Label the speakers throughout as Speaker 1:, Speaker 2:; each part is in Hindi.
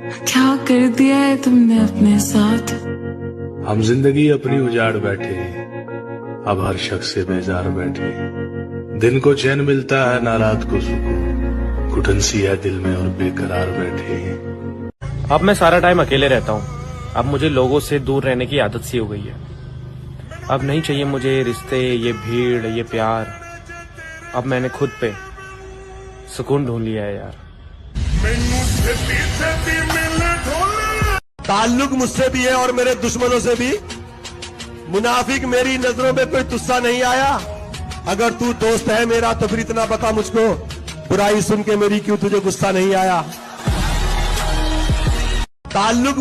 Speaker 1: क्या कर दिया है तुमने अपने साथ।
Speaker 2: हम जिंदगी अपनी उजाड़ बैठे, अब हर शख्स से बेजार बैठे। दिन को चैन मिलता है ना रात को सुकून, घुटन सी है दिल में और बेकरार बैठे।
Speaker 3: अब मैं सारा टाइम अकेले रहता हूँ। अब मुझे लोगों से दूर रहने की आदत सी हो गई है। अब नहीं चाहिए मुझे रिश्ते, ये भीड़, ये प्यार। अब मैंने खुद पे सुकून ढूंढ लिया है यार।
Speaker 4: ताल्लुक मुझसे भी है और मेरे दुश्मनों से भी। मुनाफिक मेरी नजरों में कोई तुस्सा नहीं आया। अगर तू दोस्त है मेरा तो फिर इतना बता मुझको, बुराई सुन के मेरी क्यों तुझे गुस्सा नहीं आया। ताल्लुक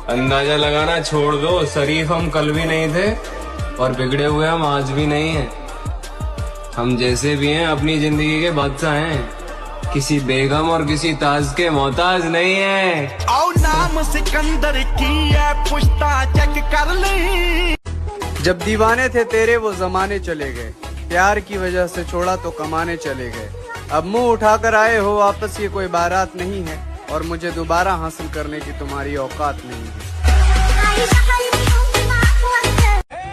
Speaker 5: अंदाजा लगाना छोड़ दो, शरीफ हम कल भी नहीं थे और बिगड़े हुए हम आज भी नहीं हैं। हम जैसे भी हैं अपनी जिंदगी के बादशाह हैं, किसी बेगम और किसी ताज के मोहताज नहीं है।
Speaker 6: आओ नाम सिकंदर की है, पुश्ता चेक कर ले।
Speaker 7: जब दीवाने थे तेरे वो जमाने चले गए, प्यार की वजह से छोड़ा तो कमाने चले गए। अब मुंह उठाकर आए हो वापस, ये कोई बारात नहीं है और मुझे दोबारा हासिल करने की तुम्हारी औकात नहीं है।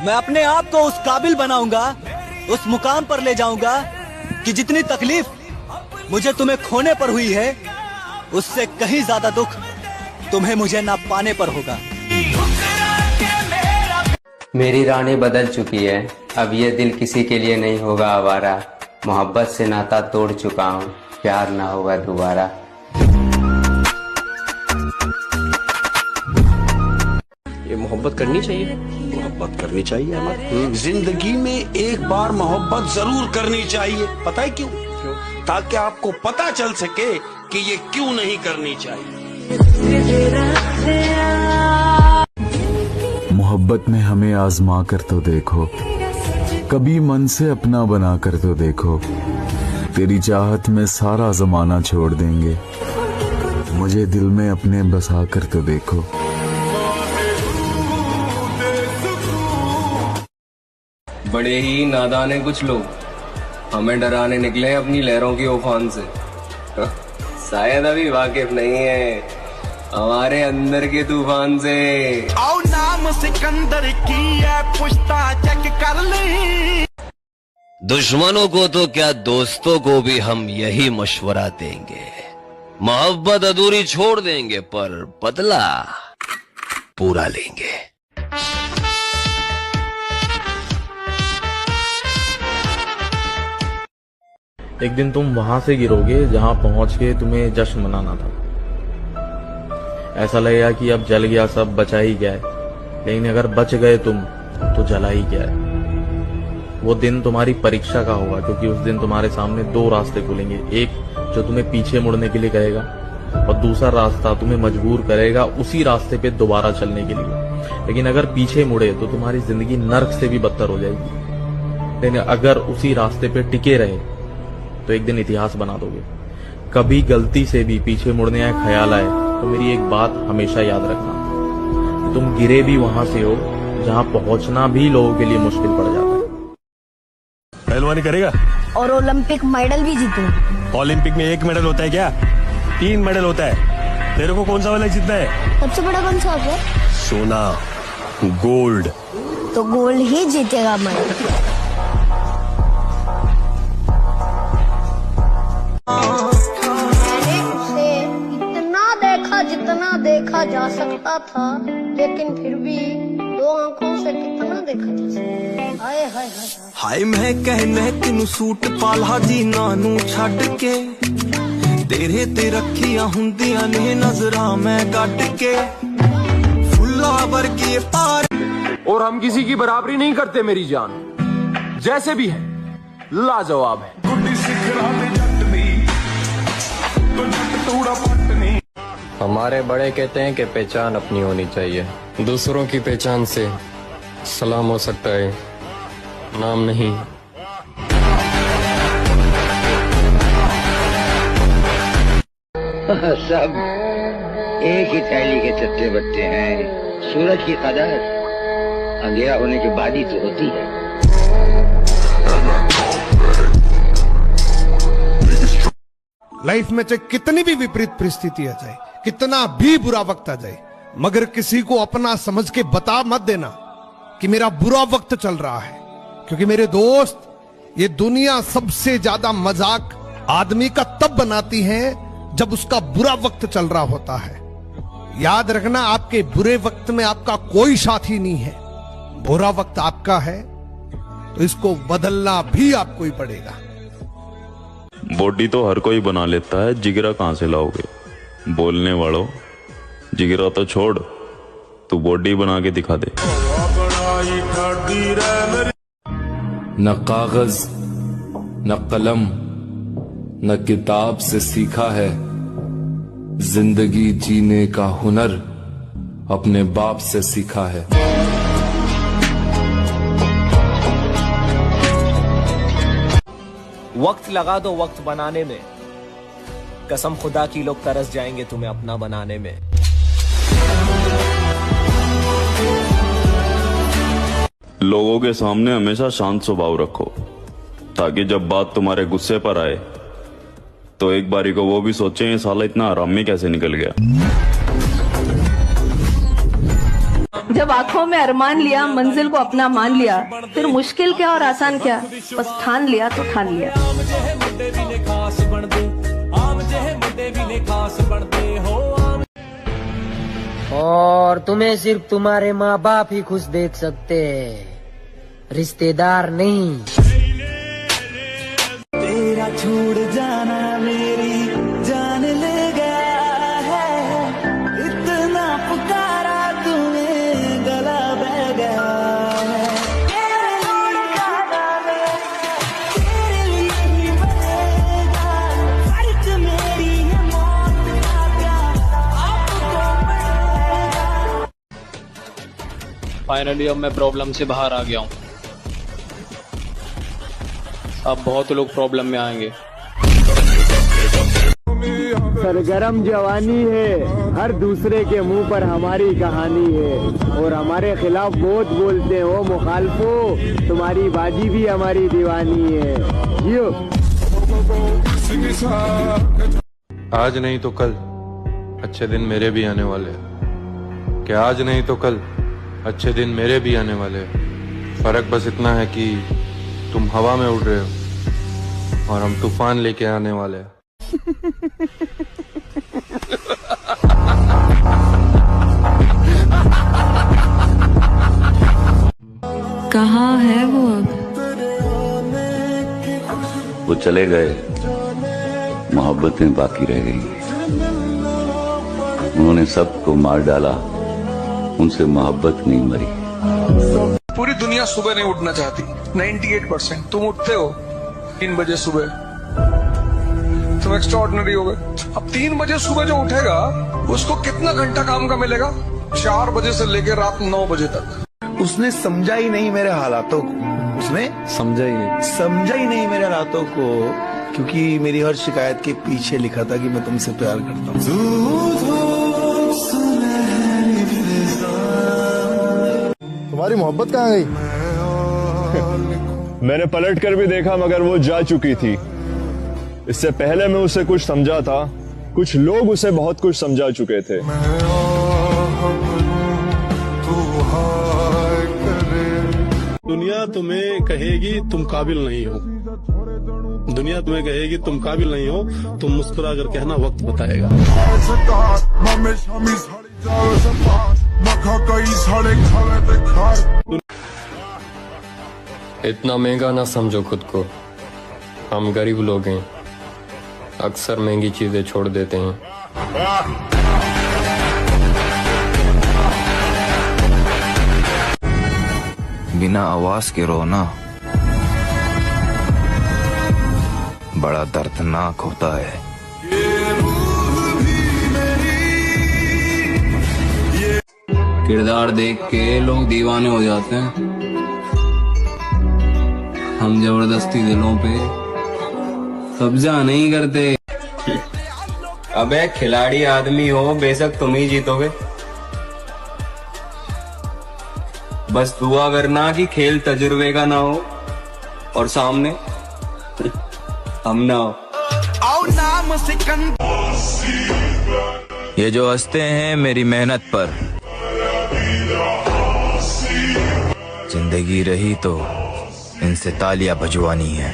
Speaker 8: मैं अपने आप को उस काबिल बनाऊंगा, उस मुकाम पर ले जाऊंगा कि जितनी तकलीफ मुझे तुम्हें खोने पर हुई है, उससे कहीं ज्यादा दुख तुम्हें मुझे ना पाने पर होगा।
Speaker 5: मेरी रानी बदल चुकी है, अब ये दिल किसी के लिए नहीं होगा आवारा। मोहब्बत से नाता तोड़ चुका हूँ, प्यार ना होगा दोबारा।
Speaker 3: ये मोहब्बत करनी चाहिए,
Speaker 4: मोहब्बत करनी चाहिए अमर। जिंदगी में एक बार मोहब्बत जरूर करनी चाहिए। पता है क्यों? ताकि आपको पता चल सके कि ये क्यों नहीं करनी चाहिए।
Speaker 9: मोहब्बत में हमें आजमा कर तो देखो, कभी मन से अपना बना कर तो देखो। तेरी चाहत में सारा जमाना छोड़ देंगे, मुझे दिल में अपने बसा कर तो देखो।
Speaker 5: बड़े ही नादान हैं कुछ लोग, हमें डराने निकले अपनी लहरों की उफान से। शायद अभी वाकिफ नहीं है हमारे अंदर के तूफान से।
Speaker 6: आओ नाम सिकंदर की है, पुश्ता चेक कर ले।
Speaker 10: दुश्मनों को तो क्या दोस्तों को भी हम यही मशवरा देंगे, मोहब्बत अधूरी छोड़ देंगे पर बदला पूरा लेंगे।
Speaker 3: एक दिन तुम वहां से गिरोगे जहां पहुंच के तुम्हें जश्न मनाना था। ऐसा लगेगा कि अब जल गया सब, बचा ही गया है। लेकिन अगर बच गए तुम तो जला ही गया है। वो दिन तुम्हारी परीक्षा का होगा, क्योंकि उस दिन तुम्हारे सामने दो रास्ते खुलेंगे। एक जो तुम्हें पीछे मुड़ने के लिए कहेगा और दूसरा रास्ता तुम्हें मजबूर करेगा उसी रास्ते पे दोबारा चलने के लिए। लेकिन अगर पीछे मुड़े तो तुम्हारी जिंदगी नर्क से भी बदतर हो जाएगी। लेकिन अगर उसी रास्ते पे टिके रहे तो एक दिन इतिहास बना दोगे। कभी गलती से भी पीछे मुड़ने का ख्याल आए तो मेरी एक बात हमेशा याद रखना, तुम गिरे भी वहां से हो जहां पहुंचना भी लोगों के लिए मुश्किल पड़ जाता है।
Speaker 4: पहलवानी करेगा
Speaker 11: और ओलंपिक मेडल भी जीतूं।
Speaker 4: ओलंपिक में 1 मेडल होता है क्या? 3 मेडल होता है। तेरे को कौन सा वाला जीतना है?
Speaker 11: सबसे बड़ा कौन सा होता है?
Speaker 4: सोना, गोल्ड।
Speaker 11: तो गोल्ड ही जीतेगा मैं। मैंने उसे इतना देखा जितना देखा जा सकता था, लेकिन फिर भी 2 आंखों से कितना देखा जा सकता। हाय हाय हाय
Speaker 6: हाय मैं कहने तेनू सूट पाला जी नानू छड़ के, तेरे ते रखियां हुंदियां ने नजरां मैं कट के, फुल्ला वर्गी पार।
Speaker 3: और हम किसी की बराबरी नहीं करते मेरी जान, जैसे भी है लाजवाब है।
Speaker 5: हमारे बड़े कहते हैं कि पहचान अपनी होनी चाहिए, दूसरों की पहचान से सलाम हो सकता है, नाम नहीं।
Speaker 12: सब एक ही थैली के चट्टे बट्टे हैं। सूरज की कदर अंधेरा होने के बाद ही तो होती है।
Speaker 13: लाइफ में चाहे कितनी भी विपरीत परिस्थिति आ जाए,
Speaker 4: कितना भी बुरा वक्त आ जाए, मगर किसी को अपना समझ के बता मत देना कि मेरा बुरा वक्त चल रहा है, क्योंकि मेरे दोस्त, ये दुनिया सबसे ज्यादा मजाक आदमी का तब बनाती है जब उसका बुरा वक्त चल रहा होता है। याद रखना, आपके बुरे वक्त में आपका कोई साथी नहीं है, बुरा वक्त आपका है, तो इसको बदलना भी आपको ही पड़ेगा।
Speaker 13: बॉडी तो हर कोई बना लेता है, जिगरा कहां से लाओगे? बोलने वालों, जिगरा तो छोड़, तू बॉडी बना के दिखा दे।
Speaker 14: न कागज न कलम न किताब से सीखा है, जिंदगी जीने का हुनर अपने बाप से सीखा है।
Speaker 15: वक्त लगा दो वक्त बनाने में, कसम खुदा की लोग तरस जाएंगे तुम्हें अपना बनाने में।
Speaker 13: लोगों के सामने हमेशा शांत स्वभाव रखो, ताकि जब बात तुम्हारे गुस्से पर आए तो एक बारी को वो भी सोचें ये साला इतना हरामी कैसे निकल गया।
Speaker 16: जब आंखों में अरमान लिया, मंजिल को अपना मान लिया, फिर मुश्किल क्या और आसान क्या, बस ठान लिया तो ठान लिया।
Speaker 17: और तुम्हें सिर्फ तुम्हारे माँ बाप ही खुश देख सकते, रिश्तेदार नहीं।
Speaker 6: तेरा छोड़ जाना मेरी जान ले गया है, इतना पुकारा तुम्हें गला बह गया है। तेरे लिए जाना मैं, तेरे लिए ही मरेगा, फर्क मेरी है मौत का प्यार आपको पड़ेगा।
Speaker 18: फाइनली अब मैं प्रॉब्लम से बाहर आ गया हूँ। अब बहुत लोग प्रॉब्लम में आएंगे।
Speaker 19: सरगर्म जवानी है, हर दूसरे के मुंह पर हमारी कहानी है, और हमारे खिलाफ बहुत बोलते हो मुखालफो, तुम्हारी बाजी भी हमारी दीवानी है। यो
Speaker 20: आज नहीं तो कल अच्छे दिन मेरे भी आने वाले हैं, कि आज नहीं तो कल अच्छे दिन मेरे भी आने वाले हैं। फर्क बस इतना है कि तुम हवा में उड़ रहे हो और हम तूफान लेके आने वाले हैं।
Speaker 1: कहाँ है वो अब?
Speaker 21: वो चले गए, मोहब्बतें बाकी रह गई। उन्होंने सबको मार डाला, उनसे मोहब्बत नहीं मरी।
Speaker 22: पूरी दुनिया सुबह नहीं उठना चाहती, 98%। तुम उठते हो 3 बजे सुबह, तुम एक्स्ट्राऑर्डिनरी हो गए। अब 3 बजे सुबह जो उठेगा उसको कितना घंटा काम का मिलेगा? 4 बजे से लेकर रात 9 बजे तक।
Speaker 23: उसने समझा ही नहीं मेरे हालातों को, उसने समझा ही नहीं मेरे हालातों को, क्योंकि मेरी हर शिकायत के पीछे लिखा था कि मैं तुमसे प्यार करता हूँ।
Speaker 24: तुम्हारी मोहब्बत कहाँ गई? मैंने पलट कर भी देखा, मगर वो जा चुकी थी। इससे पहले मैं उसे कुछ समझा था, कुछ लोग उसे बहुत कुछ समझा चुके थे।
Speaker 2: दुनिया तुम्हें कहेगी तुम काबिल नहीं हो, दुनिया तुम्हें कहेगी तुम काबिल नहीं हो, तुम मुस्कुरा कर कहना वक्त बताएगा।
Speaker 5: इतना महंगा ना समझो खुद को, हम गरीब लोग हैं, अक्सर महंगी चीजें छोड़ देते हैं।
Speaker 25: बिना आवाज के रोना बड़ा दर्दनाक होता है।
Speaker 5: किरदार देख के लोग दीवाने हो जाते हैं, हम जबरदस्ती दिलों पे कब्जा नहीं करते। अबे खिलाड़ी आदमी हो, बेशक तुम ही जीतोगे, बस दुआ करना कि खेल तजुर्बे का ना हो और सामने हम ना हो।
Speaker 6: आओ नाम सिकंदर,
Speaker 25: ये जो हंसते हैं मेरी मेहनत पर, जिंदगी रही तो इनसे तालियां बजवानी है।